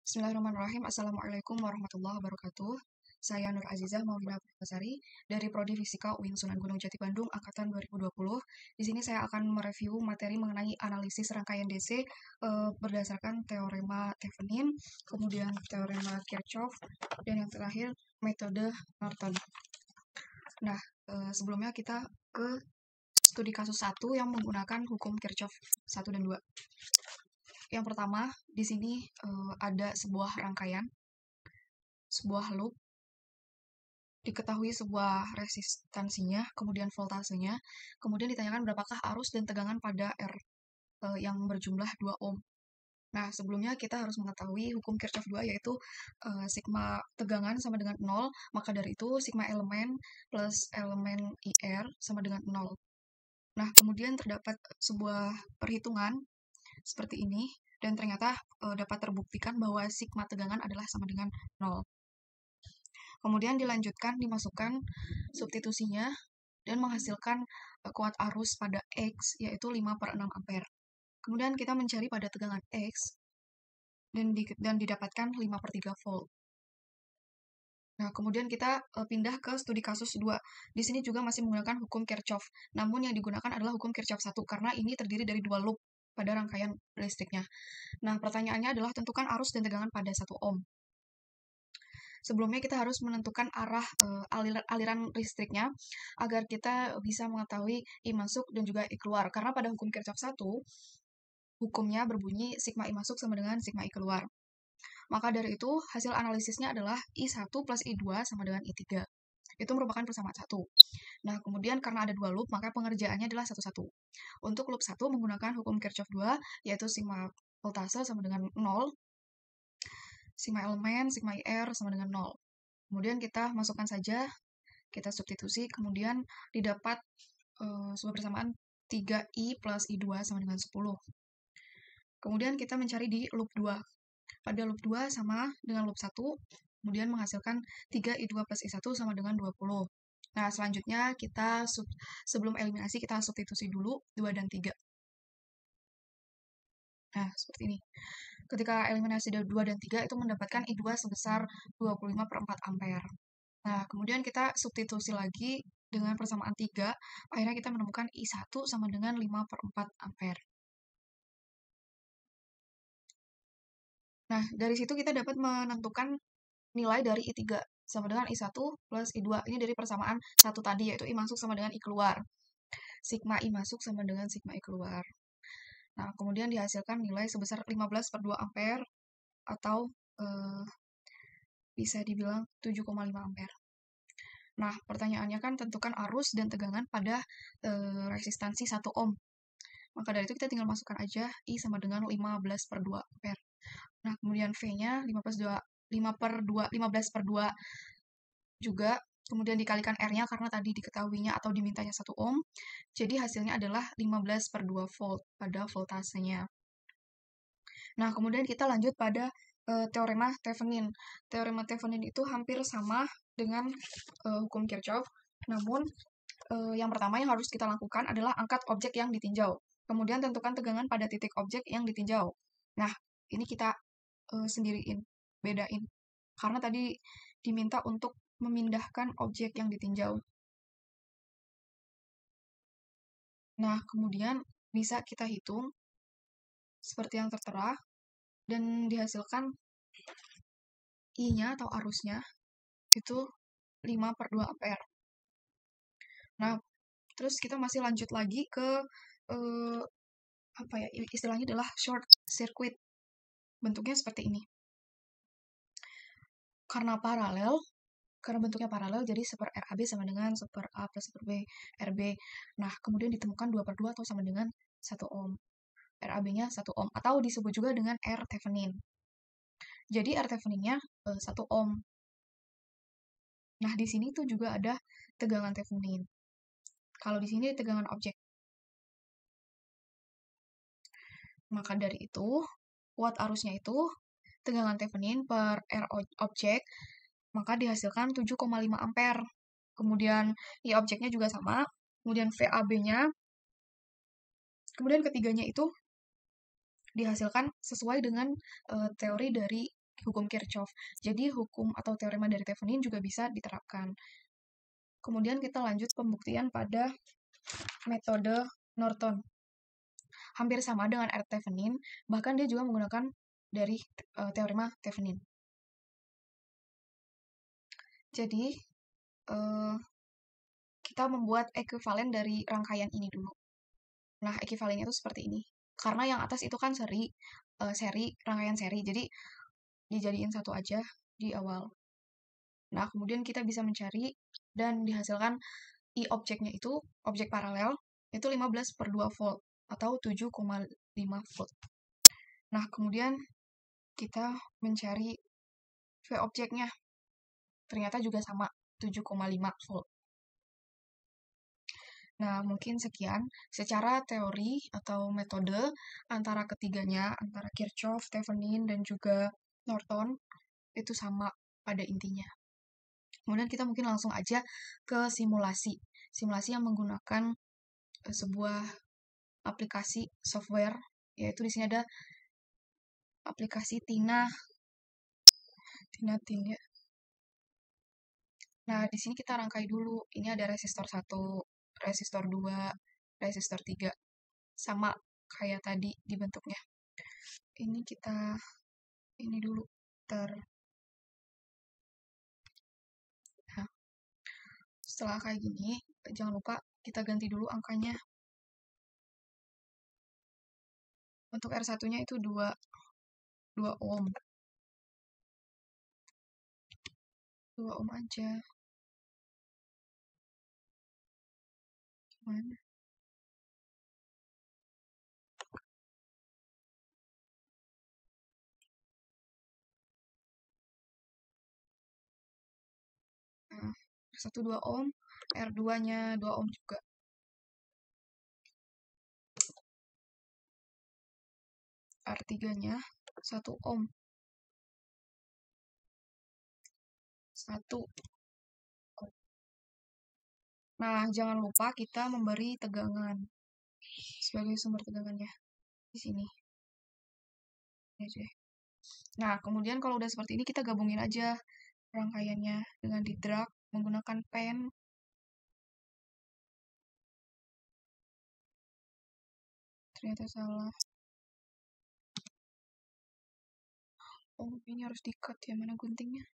Bismillahirrahmanirrahim. Assalamualaikum warahmatullahi wabarakatuh. Saya Nur Azizah Maulina Purwasari dari Prodi Fisika UIN Sunan Gunung Jati Bandung angkatan 2020. Di sini saya akan mereview materi mengenai analisis rangkaian DC berdasarkan teorema Thevenin, kemudian teorema Kirchhoff, dan yang terakhir metode Norton. Nah, sebelumnya kita ke studi kasus 1 yang menggunakan hukum Kirchhoff 1 dan 2. Yang pertama, di sini ada sebuah rangkaian, sebuah loop, diketahui sebuah resistansinya, kemudian voltasenya, kemudian ditanyakan berapakah arus dan tegangan pada R yang berjumlah 2 ohm. Nah, sebelumnya kita harus mengetahui hukum Kirchhoff 2, yaitu sigma tegangan sama dengan 0, maka dari itu sigma elemen plus elemen IR sama dengan 0. Nah, kemudian terdapat sebuah perhitungan seperti ini, dan ternyata dapat terbuktikan bahwa sigma tegangan adalah sama dengan 0. Kemudian dilanjutkan, dimasukkan substitusinya, dan menghasilkan kuat arus pada X, yaitu 5/6 ampere. Kemudian kita mencari pada tegangan X, dan didapatkan 5/3 volt. Nah, kemudian kita pindah ke studi kasus 2. Di sini juga masih menggunakan hukum Kirchhoff, namun yang digunakan adalah hukum Kirchhoff 1, karena ini terdiri dari 2 loop pada rangkaian listriknya. Nah, pertanyaannya adalah tentukan arus dan tegangan pada 1 ohm. Sebelumnya kita harus menentukan arah aliran listriknya agar kita bisa mengetahui I masuk dan juga I keluar. Karena pada hukum Kirchhoff 1, hukumnya berbunyi sigma I masuk sama dengan sigma I keluar. Maka dari itu, hasil analisisnya adalah I1 plus I2 sama dengan I3. Itu merupakan persamaan 1. Nah, kemudian karena ada 2 loop, maka pengerjaannya adalah 1-1. Untuk loop 1 menggunakan hukum Kirchhoff 2, yaitu sigma voltase sama dengan 0, sigma elemen, sigma IR sama dengan 0. Kemudian kita masukkan saja, kita substitusi, kemudian didapat sebuah persamaan 3I plus I2 sama dengan 10. Kemudian kita mencari di loop 2. Pada loop 2 sama dengan loop 1, kemudian menghasilkan 3I2 plus I1 sama dengan 20. Nah, selanjutnya kita sebelum eliminasi kita substitusi dulu 2 dan 3. Nah, seperti ini. Ketika eliminasi dari 2 dan 3 itu mendapatkan I2 sebesar 25/4 ampere. Nah, kemudian kita substitusi lagi dengan persamaan 3, akhirnya kita menemukan I1 sama dengan 5/4 ampere. Nah, dari situ kita dapat menentukan nilai dari I3 sama dengan I1 plus I2. Ini dari persamaan 1 tadi, yaitu I masuk sama dengan I keluar. Sigma I masuk sama dengan sigma I keluar. Nah, kemudian dihasilkan nilai sebesar 15/2 ampere atau bisa dibilang 7,5 ampere. Nah, pertanyaannya kan tentukan arus dan tegangan pada resistansi 1 ohm. Maka dari itu kita tinggal masukkan aja I sama dengan 15/2 ampere. Nah, kemudian V-nya 15/2 juga, kemudian dikalikan R-nya karena tadi diketahuinya atau dimintanya 1 ohm. Jadi hasilnya adalah 15/2 volt pada voltasenya. Nah, kemudian kita lanjut pada teorema Thevenin. Teorema Thevenin itu hampir sama dengan hukum Kirchhoff, namun yang pertama yang harus kita lakukan adalah angkat objek yang ditinjau. Kemudian tentukan tegangan pada titik objek yang ditinjau. Nah, ini kita sendiriin, bedain. Karena tadi diminta untuk memindahkan objek yang ditinjau. Nah, kemudian bisa kita hitung seperti yang tertera, dan dihasilkan I-nya atau arusnya itu 5/2 ampere. Nah, terus kita masih lanjut lagi ke istilahnya adalah short circuit. Bentuknya seperti ini. Karena bentuknya paralel, jadi super RAB sama dengan super A plus super B, RB. Nah, kemudian ditemukan 2/2 atau sama dengan 1 ohm. RAB-nya 1 ohm, atau disebut juga dengan R Thevenin. Jadi R Thevenin-nya 1 ohm. Nah, di sini tuh juga ada tegangan Thevenin. Kalau di sini tegangan objek. Maka dari itu, kuat arusnya itu tegangan Thevenin per R objek, maka dihasilkan 7,5 ampere. Kemudian I objeknya juga sama, kemudian VAB-nya, kemudian ketiganya itu dihasilkan sesuai dengan teori dari hukum Kirchhoff. Jadi hukum atau teorema dari Thevenin juga bisa diterapkan. Kemudian kita lanjut pembuktian pada metode Norton. Hampir sama dengan R. Thevenin, bahkan dia juga menggunakan dari teorema Thevenin. Jadi, kita membuat ekuivalen dari rangkaian ini dulu. Nah, ekuivalennya itu seperti ini. Karena yang atas itu kan rangkaian seri, jadi dijadiin satu aja di awal. Nah, kemudian kita bisa mencari dan dihasilkan I objeknya itu, objek paralel, itu 15/2 volt atau 7,5 volt. Nah, kemudian kita mencari V objeknya. Ternyata juga sama, 7,5 volt. Nah, mungkin sekian secara teori atau metode antara ketiganya, antara Kirchhoff, Thevenin, dan juga Norton, itu sama pada intinya. Kemudian kita mungkin langsung aja ke simulasi. Simulasi yang menggunakan sebuah aplikasi software, yaitu di sini ada aplikasi Tina. Nah, di sini kita rangkai dulu. Ini ada resistor 1, resistor 2, resistor 3. Sama kayak tadi dibentuknya. Ini kita ini dulu Nah, setelah kayak gini, jangan lupa kita ganti dulu angkanya. Untuk R1-nya itu 2 ohm. 2 ohm aja. Gimana? Nah, R1 2 ohm, R2-nya 2 ohm juga. R3-nya 1 ohm. 1. Nah, jangan lupa kita memberi tegangan sebagai sumber tegangannya di sini. Nah, kemudian kalau udah seperti ini kita gabungin aja rangkaiannya dengan di drag menggunakan pen. Ternyata salah. Oh, ini harus di-cut ya, mana guntingnya?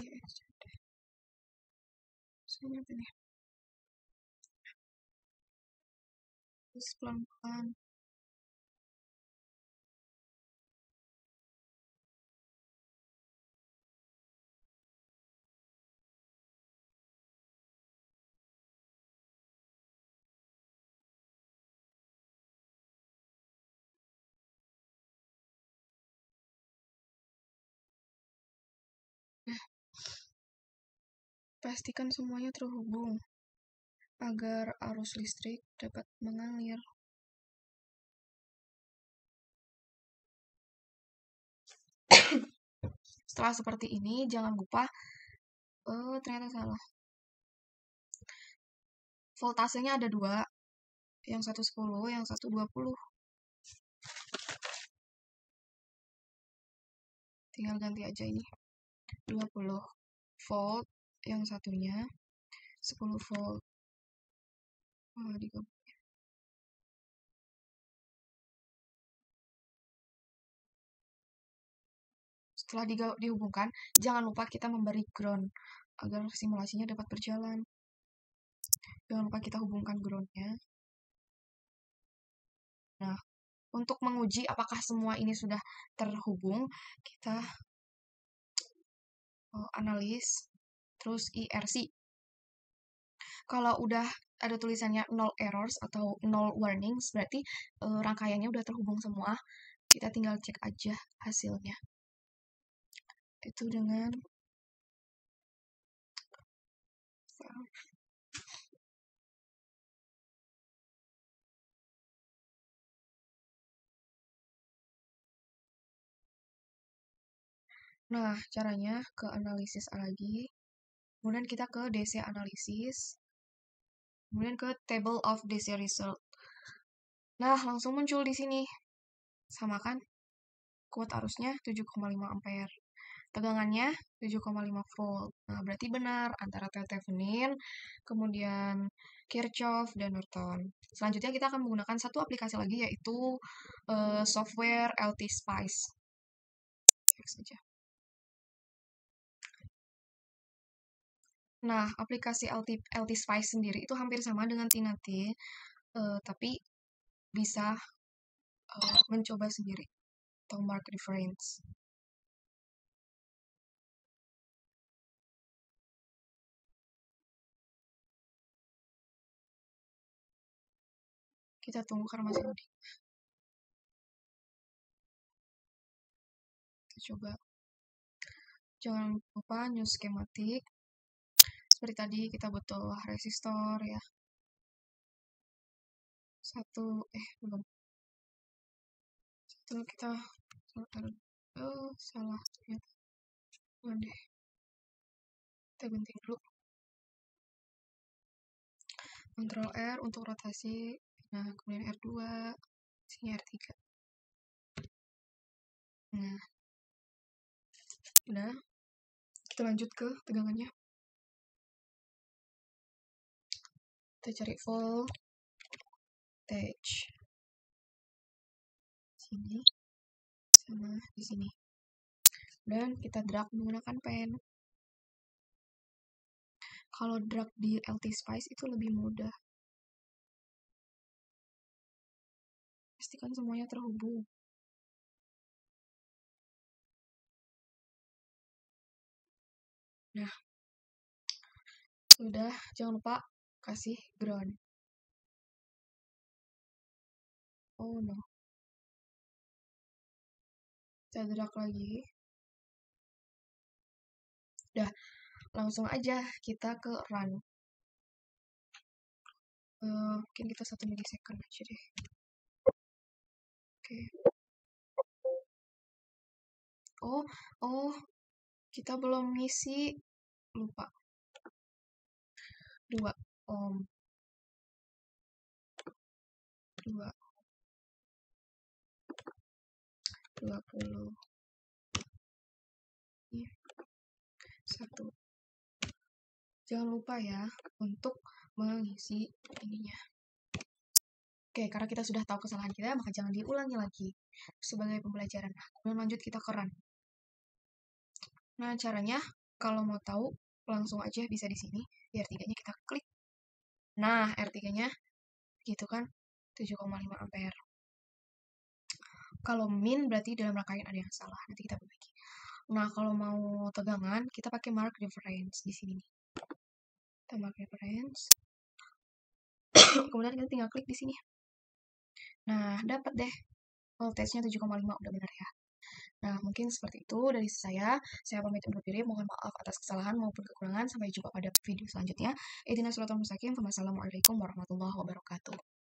Yes. Sini apa nih? Terus pelan-pelan. Pastikan semuanya terhubung agar arus listrik dapat mengalir. Setelah seperti ini, jangan lupa, ternyata salah. Voltasenya ada 2, yang satu 10, yang satu 20. Tinggal ganti aja ini. 20 volt, yang satunya 10 volt. Digabung. Setelah dihubungkan, jangan lupa kita memberi ground agar simulasinya dapat berjalan. Jangan lupa kita hubungkan groundnya. Nah, untuk menguji apakah semua ini sudah terhubung, kita analis, terus IRC. Kalau udah ada tulisannya 0 errors atau 0 warnings, berarti rangkaiannya udah terhubung semua. Kita tinggal cek aja hasilnya. Itu dengan Nah, caranya ke analisis lagi. Kemudian kita ke DC analisis. Kemudian ke table of DC result. Nah, langsung muncul di sini. Sama kan? kuat arusnya 7,5 ampere. Tegangannya 7,5 volt. Nah, berarti benar antara Thevenin, kemudian Kirchhoff, dan Norton. Selanjutnya kita akan menggunakan satu aplikasi lagi, yaitu software LT Spice. Cek saja. Nah, aplikasi LT Spice sendiri itu hampir sama dengan Tinati, tapi bisa mencoba sendiri atau mark reference. Kita tunggu karena masih loading. Kita coba. Jangan lupa new schematic. Seperti tadi kita butuh resistor ya. Belum. Satu kita salah ternyata. Deh. Kita gunting dulu. Ctrl R untuk rotasi. Nah, kemudian R2. Sini R3. Nah. Udah. Kita lanjut ke tegangannya. Kita cari voltage. Sini. Sama di sini. Dan kita drag menggunakan pen. Kalau drag di LT Spice itu lebih mudah. Pastikan semuanya terhubung. Nah, sudah. Jangan lupa kasih ground. Oh no. Kita drag lagi. Udah, langsung aja kita ke run. Mungkin kita 1 milisecond aja deh. Oke. Oh, kita belum ngisi. Lupa. 2 ohm. 2. 20. 1. Jangan lupa ya untuk mengisi ininya. Oke, karena kita sudah tahu kesalahan kita, maka jangan diulangi lagi sebagai pembelajaran. Nah, kemudian lanjut kita ke run. Nah, caranya kalau mau tahu langsung aja bisa di sini. Di R3-nya kita klik. Nah, R3-nya gitu kan 7,5 ampere. Kalau min berarti dalam rangkaian ada yang salah. Nanti kita berbagi. Nah, kalau mau tegangan, kita pakai mark reference di sini. Kita mark reference. Kemudian kita tinggal klik di sini. Nah, dapat deh. Voltage-nya 7,5 udah benar ya. Nah, mungkin seperti itu dari saya. Saya pamit undur diri. Mohon maaf atas kesalahan maupun kekurangan. Sampai jumpa pada video selanjutnya. Wassalamualaikum warahmatullahi wabarakatuh.